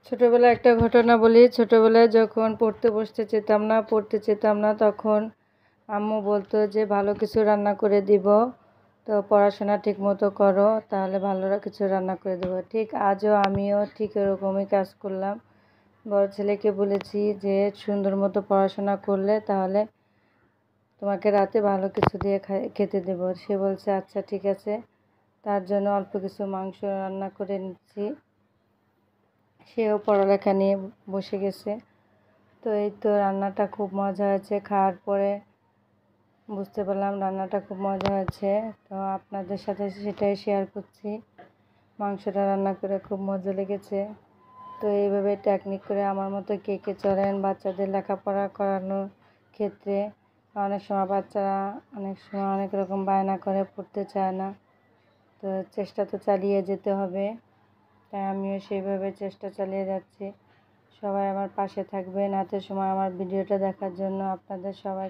ছোটোবেলায় একটা ঘটনা বলি। ছোটোবেলায় যখন পড়তে চেতাম না তখন আম্মু বলতো যে ভালো কিছু রান্না করে দিব, তো পড়াশোনা ঠিকমতো করো, তাহলে ভালো কিছু রান্না করে দেবো। ঠিক আজও আমিও ঠিক এরকমই কাজ করলাম। বড় ছেলেকে বলেছি যে সুন্দর মতো পড়াশোনা করলে তাহলে তোমাকে রাতে ভালো কিছু দিয়ে খেতে দেব। সে বলছে আচ্ছা ঠিক আছে। তার জন্য অল্প কিছু মাংস রান্না করে নিচ্ছি। সেও পড়ালেখা নিয়ে বসে গেছে। তো এই তো রান্নাটা খুব মজা হয়েছে। খাওয়ার পরে বুঝতে পারলাম রান্নাটা খুব মজা হয়েছে, তো আপনাদের সাথে সেটাই শেয়ার করছি। মাংসটা রান্না করে খুব মজা লেগেছে। তো এইভাবে টেকনিক করে আমার মতো কে কে চলেন বাচ্চাদের লেখাপড়া করানোর ক্ষেত্রে। অনেক সময় বাচ্চারা অনেক রকম বায়না করে, পড়তে চায় না, তো চেষ্টা তো চালিয়ে যেতে হবে। তাই আমিও সেইভাবে চেষ্টা চালিয়ে যাচ্ছি। সবাই আমার পাশে থাকবেন। এত সময় আমার ভিডিওটা দেখার জন্য আপনাদের সবাই